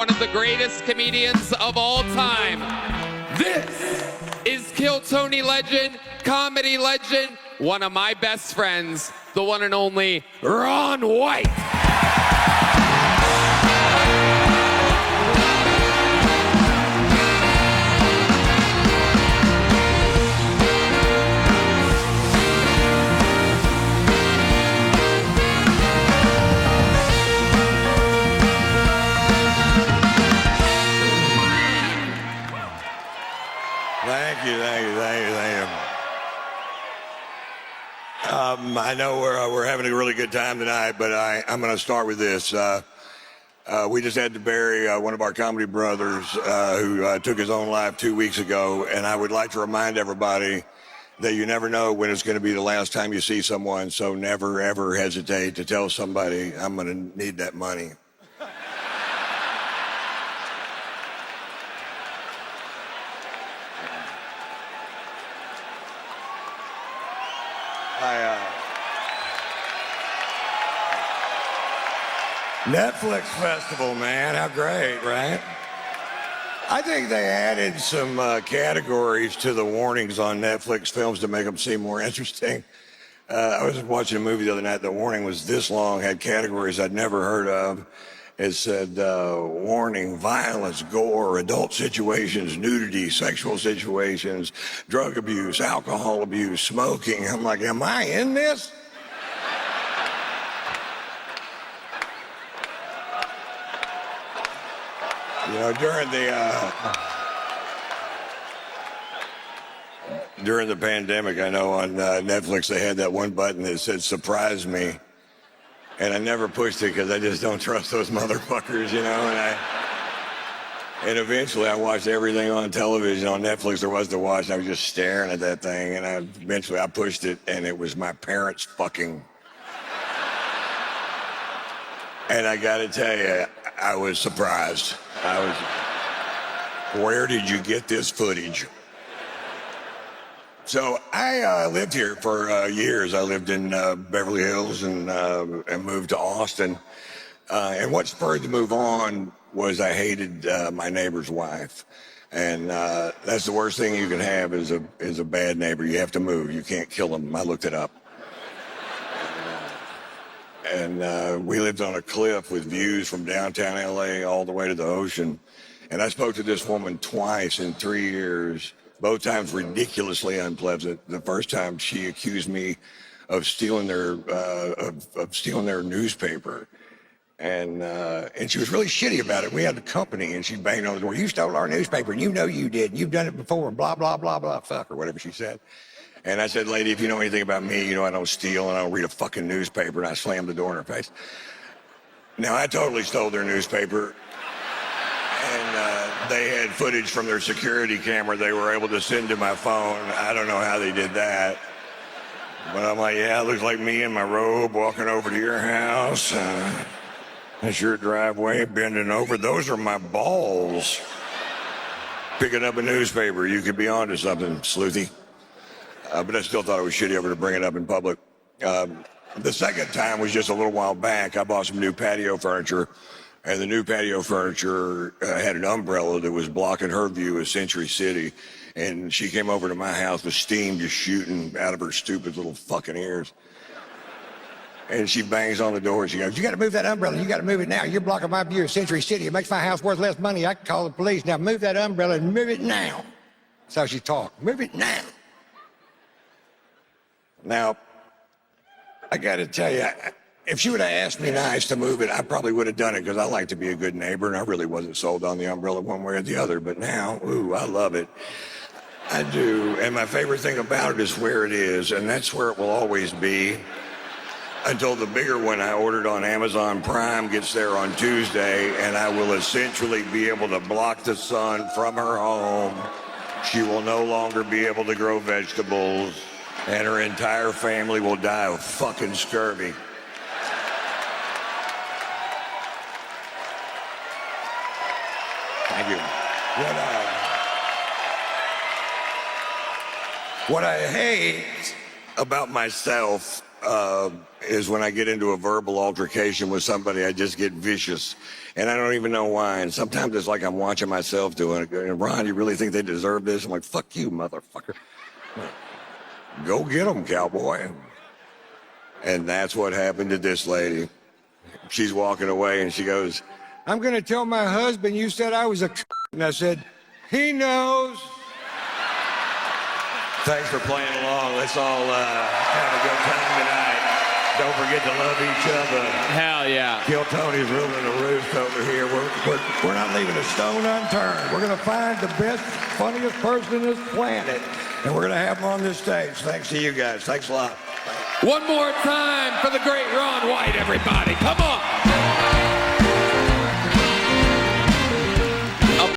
one of the greatest comedians of all time. This is Kill Tony legend, comedy legend, one of my best friends, the one and only Ron White. Thank you. I know we're having a really good time tonight, but I'm going to start with this. We just had to bury one of our comedy brothers who took his own life 2 weeks ago, and I would like to remind everybody that you never know when it's going to be the last time you see someone, so never, ever hesitate to tell somebody, I'm going to need that money. Netflix Festival, man, how great, right? I think they added some categories to the warnings on Netflix films to make them seem more interesting. I was watching a movie the other night. The warning was this long, had categories I'd never heard of. It said, warning, violence, gore, adult situations, nudity, sexual situations, drug abuse, alcohol abuse, smoking. I'm like, am I in this? You know, during the pandemic, I know on Netflix they had that one button that said "surprise me," and I never pushed it because I just don't trust those motherfuckers, you know. And eventually, I watched everything on television on Netflix there was to watch, and I was just staring at that thing. And eventually, I pushed it, and it was my parents fucking. And I got to tell you, I was surprised. Where did you get this footage? So I lived here for years. I lived in Beverly Hills and moved to Austin. And what spurred the move on was I hated my neighbor's wife. And that's the worst thing you can have is a bad neighbor. You have to move. You can't kill them. I looked it up. And we lived on a cliff with views from downtown LA all the way to the ocean. And I spoke to this woman twice in 3 years, both times ridiculously unpleasant. The first time she accused me of stealing their newspaper. And she was really shitty about it. We had a company, and she banged on the door. You stole our newspaper, and you know you did. You've done it before, and blah, blah, blah, blah, fuck, or whatever she said. And I said, lady, if you know anything about me, you know I don't steal and I don't read a fucking newspaper. And I slammed the door in her face. Now, I totally stole their newspaper. And they had footage from their security camera they were able to send to my phone. I don't know how they did that. But I'm like, yeah, it looks like me in my robe walking over to your house. That's your driveway, bending over. Those are my balls. Picking up a newspaper. You could be onto something, sleuthy. But I still thought it was shitty of her to bring it up in public. The second time was just a little while back. I bought some new patio furniture, and the new patio furniture had an umbrella that was blocking her view of Century City. And she came over to my house with steam just shooting out of her stupid little fucking ears. And she bangs on the door and she goes, you got to move that umbrella. You got to move it now. You're blocking my view of Century City. It makes my house worth less money. I can call the police. Now move that umbrella and move it now. That's how she talked. Move it now. Now, I got to tell you, if she would have asked me nice to move it, I probably would have done it because I like to be a good neighbor, and I really wasn't sold on the umbrella one way or the other. But now, ooh, I love it. I do. And my favorite thing about it is where it is, and that's where it will always be until the bigger one I ordered on Amazon Prime gets there on Tuesday, and I will essentially be able to block the sun from her home. She will no longer be able to grow vegetables. And her entire family will die of fucking scurvy. Thank you. What I hate about myself is when I get into a verbal altercation with somebody, I just get vicious. And I don't even know why. And sometimes it's like I'm watching myself doing it. And Ron, you really think they deserve this? I'm like, fuck you, motherfucker. Go get them, cowboy. And that's what happened to this lady. She's walking away and she goes, I'm going to tell my husband you said I was a and I said, he knows. Thanks for playing along. Let's all have a good time tonight. Don't forget to love each other. Hell yeah. Kill Tony's ruling the roost over here. We're not leaving a stone unturned. We're going to find the best, funniest person on this planet, and we're going to have him on this stage. Thanks to you guys. Thanks a lot. One more time for the great Ron White, everybody. Come on.